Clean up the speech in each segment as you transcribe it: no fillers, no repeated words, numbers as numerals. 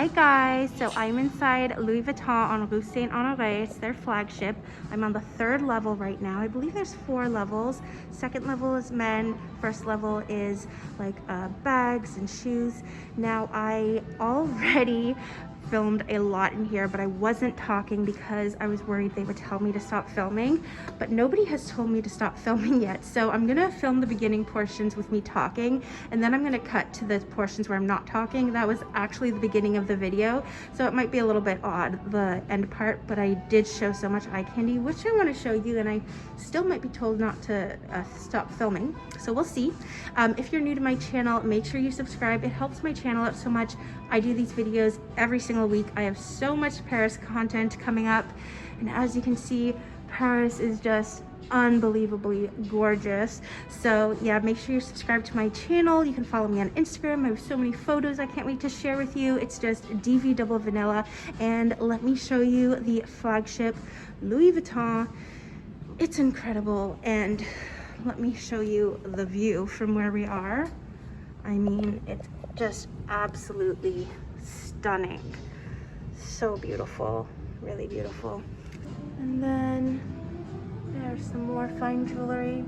Hi guys, so I'm inside Louis Vuitton on Rue Saint Honoré. It's their flagship. I'm on the 3rd level right now. I believe there's 4 levels. 2nd level is men, 1st level is like bags and shoes. Now I already filmed a lot in here, but I wasn't talking because I was worried they would tell me to stop filming, but nobody has told me to stop filming yet. So I'm gonna film the beginning portions with me talking, and then I'm gonna cut to the portions where I'm not talking. That was actually the beginning of the video, so it might be a little bit odd, the end part, but I did show so much eye candy, which I want to show you, and I still might be told not to stop filming, so we'll see. If you're new to my channel, make sure you subscribe. It helps my channel out so much. I do these videos every single week. I have so much Paris content coming up, and as you can see, Paris is just unbelievably gorgeous. So yeah, make sure you subscribe to my channel. You can follow me on Instagram. I have so many photos I can't wait to share with you. It's just DV double vanilla. And let me show you the flagship Louis Vuitton. It's incredible, and let me show you the view from where we are. I mean, it's just absolutely stunning. So beautiful, really beautiful. And then there's some more fine jewelry.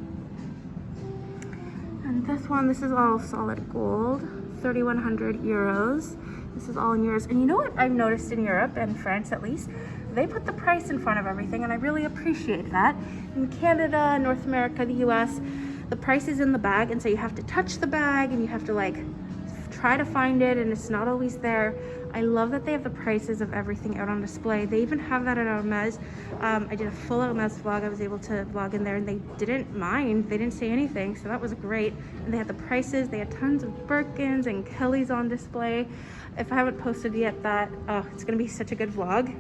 And this is all solid gold, 3,100 euros. This is all in euros. And you know what I've noticed in Europe, and France at least, they put the price in front of everything, and I really appreciate that. In Canada, North America, the US, the price is in the bag, and so you have to touch the bag and you have to like try to find it, and it's not always there. I love that they have the prices of everything out on display. They even have that at Hermes. I did a full Hermes vlog. I was able to vlog in there, and they didn't mind. They didn't say anything, so that was great. And they had the prices. They had tons of Birkins and Kellys on display. If I haven't posted yet that, it's gonna be such a good vlog.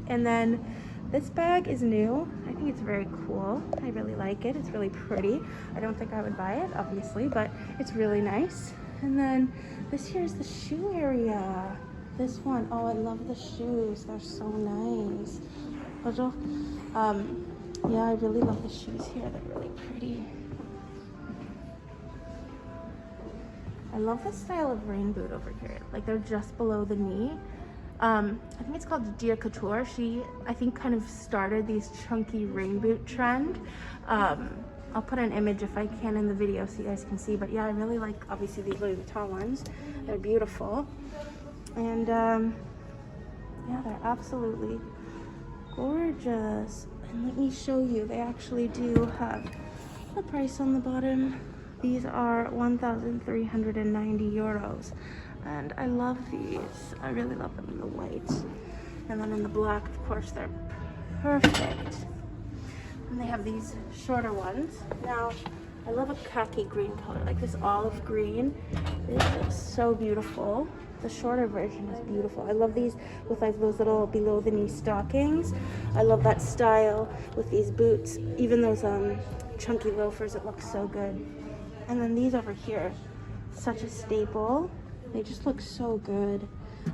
And then this bag is new. I think it's very cool. I really like it. It's really pretty. I don't think I would buy it, obviously, but it's really nice. And then this here is the shoe area. This one, oh, I love the shoes. They're so nice. Virgil. Yeah, I really love the shoes here. They're really pretty. I love the style of rain boot over here. Like, they're just below the knee. I think it's called Dior Couture. She, I think, kind of started these chunky rain boot trend. I'll put an image if I can in the video so you guys can see. But yeah, I really like, obviously, these Louis Vuitton ones. They're beautiful. And yeah, they're absolutely gorgeous. And let me show you, they actually do have a price on the bottom. These are 1,390 euros. And I love these. I really love them in the white. And then in the black, of course, they're perfect. And they have these shorter ones. Now, I love a khaki green color, like this olive green. This is so beautiful. The shorter version is beautiful. I love these with like those little below the knee stockings. I love that style with these boots. Even those chunky loafers, it looks so good. And then these over here, such a staple. They just look so good.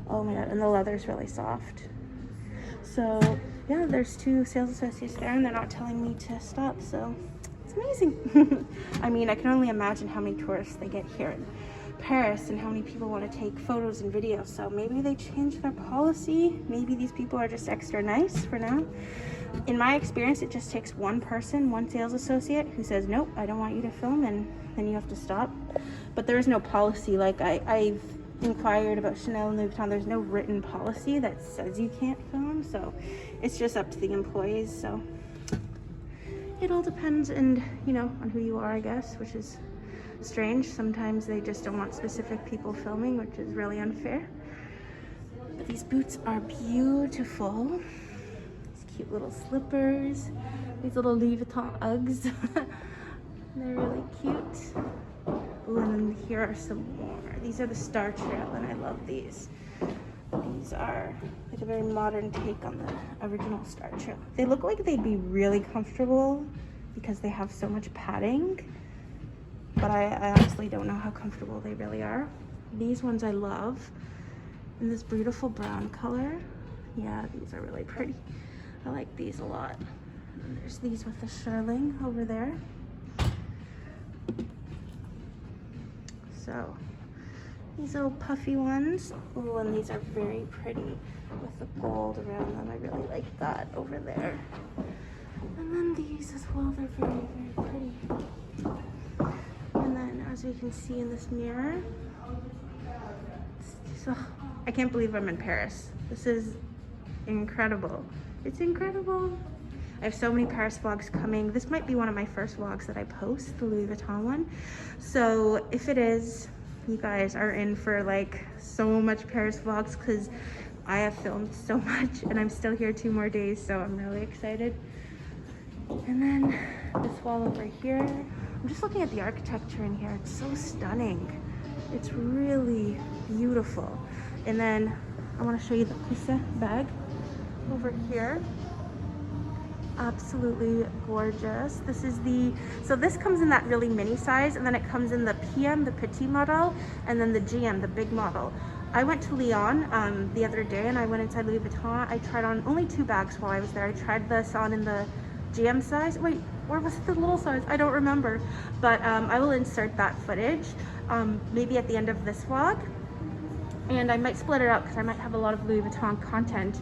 Oh my god, and the leather's really soft. So yeah, there's 2 sales associates there, and they're not telling me to stop, so it's amazing. I mean, I can only imagine how many tourists they get here in Paris and how many people want to take photos and videos. So maybe they change their policy. Maybe these people are just extra nice for now. In my experience, it just takes one person, one sales associate, who says, nope, I don't want you to film, and then you have to stop. But there is no policy. Like I've inquired about Chanel and Louis Vuitton. There's no written policy that says you can't film, so it's just up to the employees. So it all depends, and you know, on who you are, I guess, which is strange. Sometimes they just don't want specific people filming, which is really unfair. But these boots are beautiful. These cute little slippers, these little Louis Vuitton Uggs. They're really cute. Ooh, and then here are some more. These are the Star Trail, and I love these. These are like a very modern take on the original Star Trail. They look like they'd be really comfortable because they have so much padding, but I honestly don't know how comfortable they really are. These ones I love, in this beautiful brown color. Yeah, these are really pretty. I like these a lot. And there's these with the shearling over there. So These little puffy ones. Oh, and these are very pretty with the gold around them. I really like that over there. And then these as well, they're very, very pretty. And then as we can see in this mirror, I can't believe I'm in Paris. This is incredible. It's incredible. I have so many Paris vlogs coming. This might be one of my first vlogs that I post, the Louis Vuitton one. So if it is, you guys are in for like so much Paris vlogs because I have filmed so much and I'm still here 2 more days, so I'm really excited. And then this wall over here, I'm just looking at the architecture in here. It's so stunning. It's really beautiful. And then I want to show you the Coussin bag over here. Absolutely gorgeous. This is so this comes in that really mini size, and then it comes in the PM, the petite model, and then the GM, the big model. I went to Lyon the other day and I went inside Louis Vuitton. I tried on only 2 bags while I was there. I tried this on in the GM size. Wait, where was the little size? I don't remember, but I will insert that footage maybe at the end of this vlog, and I might split it up because I might have a lot of Louis Vuitton content.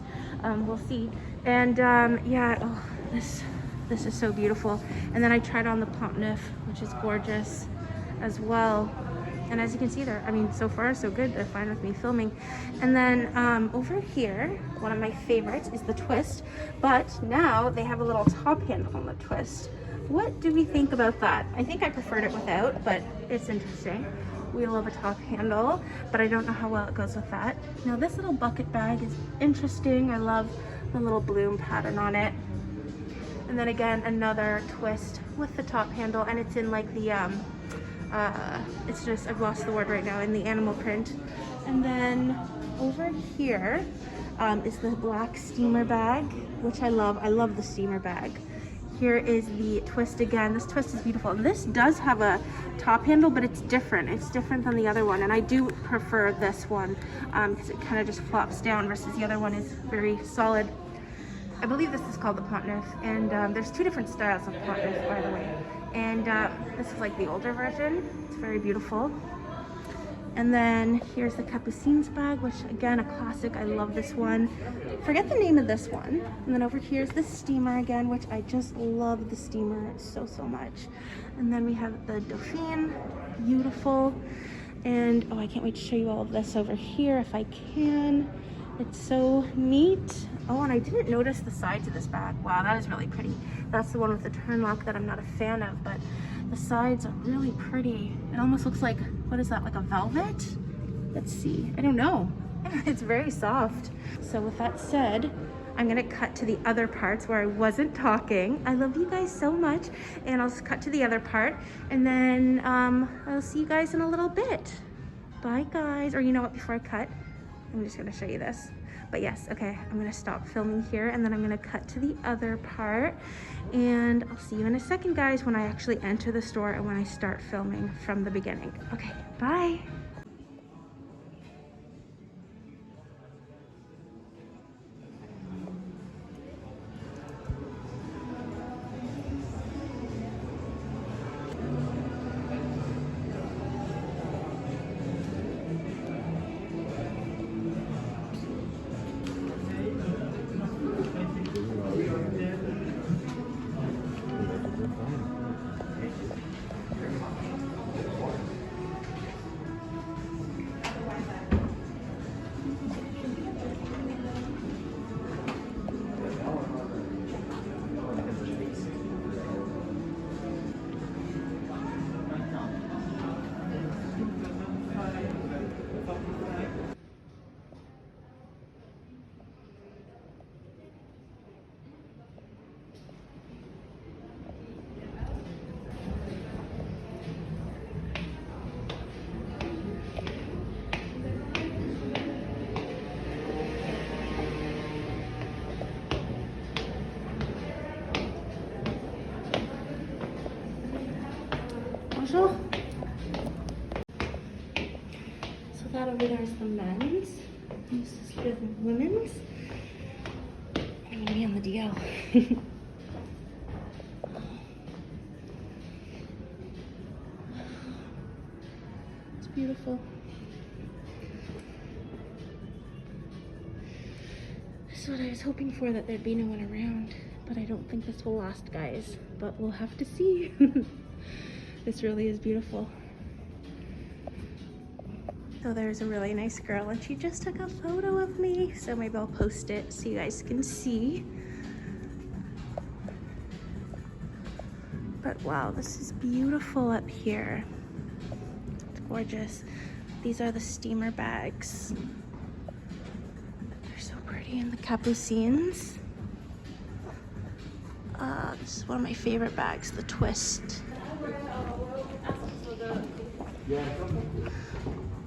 We'll see. And yeah, oh, this is so beautiful. And then I tried on the Pont Neuf, which is gorgeous as well. And as you can see there, I mean, so far so good. They're fine with me filming. And then over here, one of my favorites is the twist, but now they have a little top handle on the twist. What do we think about that? I think I preferred it without, but it's interesting. We love a top handle, but I don't know how well it goes with that. Now this little bucket bag is interesting. I love the little bloom pattern on it. And then again, another twist with the top handle, and it's in like the it's just, I've lost the word right now, in the animal print. And then over here is the black steamer bag, which I love. I love the steamer bag. Here is the twist again. This twist is beautiful. And this does have a top handle, but it's different. It's different than the other one. And I do prefer this one because it kind of just flops down versus the other one is very solid. I believe this is called the Pont Neuf, and there's 2 different styles of Pont Neuf, by the way. And this is like the older version. It's very beautiful. And then here's the Capucin's bag, which again, a classic. I love this one. Forget the name of this one. And then over here's the steamer again, which I just love the steamer so, so much. And then we have the Dauphine, beautiful. And oh, I can't wait to show you all of this over here if I can. It's so neat. Oh, and I didn't notice the sides of this bag. Wow, that is really pretty. That's the one with the turn lock that I'm not a fan of, but the sides are really pretty. It almost looks like, what is that, like a velvet? Let's see, I don't know. It's very soft. So with that said, I'm gonna cut to the other parts where I wasn't talking. I love you guys so much, and I'll just cut to the other part, and then I'll see you guys in a little bit. Bye guys. Or you know what, before I cut, I'm just gonna show you this. But yes, okay, I'm gonna stop filming here and then I'm gonna cut to the other part, and I'll see you in a second, guys, when I actually enter the store and when I start filming from the beginning. Okay, bye. Virgil. So that over there is the men's. This is the women's. And me on the DL. It's beautiful. That's what I was hoping for, that there'd be no one around. But I don't think this will last, guys. But we'll have to see. This really is beautiful. So there's a really nice girl and she just took a photo of me. So maybe I'll post it so you guys can see. But wow, this is beautiful up here. It's gorgeous. These are the steamer bags. They're so pretty, and the capucines. This is one of my favorite bags, the twist.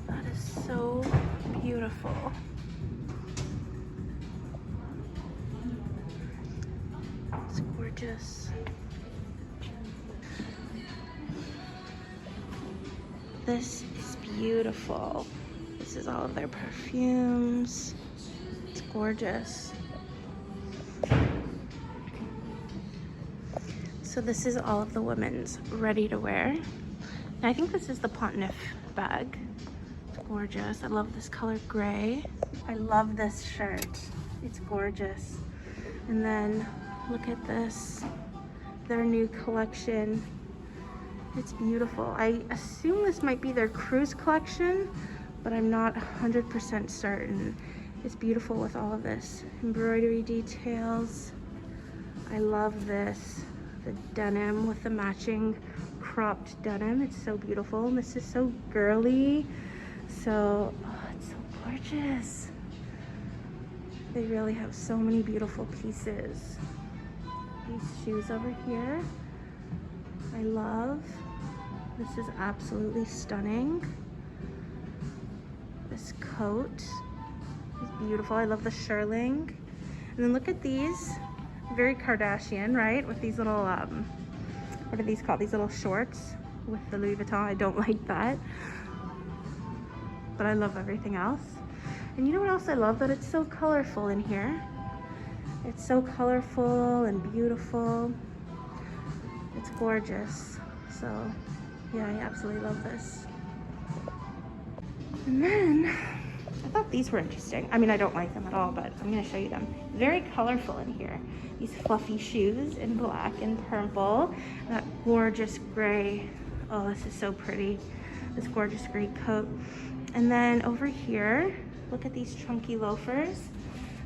That is so beautiful. It's gorgeous. This is beautiful. This is all of their perfumes. It's gorgeous. So this is all of the women's ready to wear. And I think this is the Pont Neuf bag. It's gorgeous. I love this color gray. I love this shirt. It's gorgeous. And then look at this, their new collection. It's beautiful. I assume this might be their cruise collection, but I'm not 100% certain. It's beautiful with all of this embroidery details. I love this. The denim with the matching cropped denim. It's so beautiful. And this is so girly. So, oh, it's so gorgeous. They really have so many beautiful pieces. These shoes over here, I love. This is absolutely stunning. This coat is beautiful. I love the shearling. And then look at these. Very Kardashian, right? With these little, what are these called? These little shorts with the Louis Vuitton. I don't like that. But I love everything else. And you know what else I love? That it's so colorful in here. It's so colorful and beautiful. It's gorgeous. So, yeah, I absolutely love this. And then, I thought these were interesting. I mean, I don't like them at all, but I'm gonna show you them. Very colorful in here. These fluffy shoes in black and purple. That gorgeous gray. Oh, this is so pretty. This gorgeous gray coat. And then over here, look at these chunky loafers.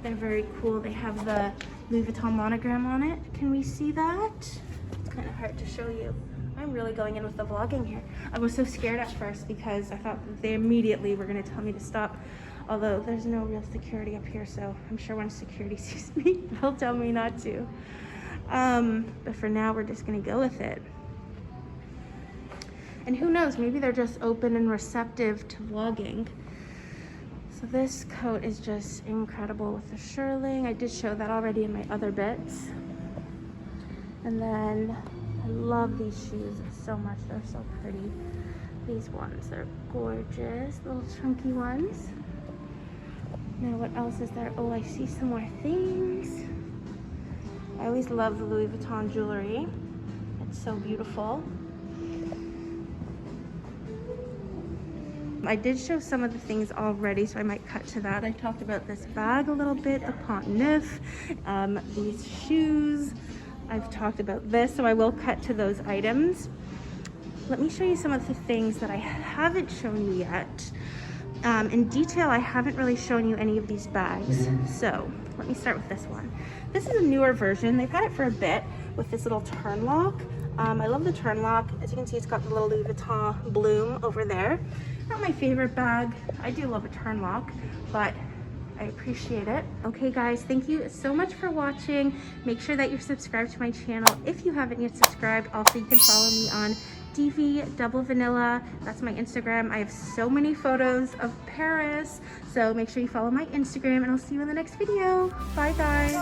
They're very cool. They have the Louis Vuitton monogram on it. Can we see that? It's kind of hard to show you. I'm really going in with the vlogging here. I was so scared at first because I thought they immediately were gonna tell me to stop. Although there's no real security up here, so I'm sure when security sees me, they'll tell me not to. But for now, we're just gonna go with it. And who knows, maybe they're just open and receptive to vlogging. So this coat is just incredible with the shearling. I did show that already in my other bits. And then I love these shoes so much. They're so pretty. These ones, they're gorgeous, little chunky ones. Now what else is there? Oh, I see some more things. I always love the Louis Vuitton jewelry. It's so beautiful. I did show some of the things already, so I might cut to that. I talked about this bag a little bit, the Pont Neuf, these shoes. I've talked about this, so I will cut to those items. Let me show you some of the things that I haven't shown you yet. In detail, I haven't really shown you any of these bags. So let me start with this one. This is a newer version. They've had it for a bit with this little turn lock. I love the turn lock. As you can see, it's got the little Louis Vuitton bloom over there. Not my favorite bag. I do love a turn lock, but I appreciate it. Okay guys, thank you so much for watching. Make sure that you're subscribed to my channel if you haven't yet subscribed. Also, you can follow me on DV Double Vanilla. That's my Instagram. I have so many photos of Paris. So make sure you follow my Instagram, and I'll see you in the next video. Bye guys.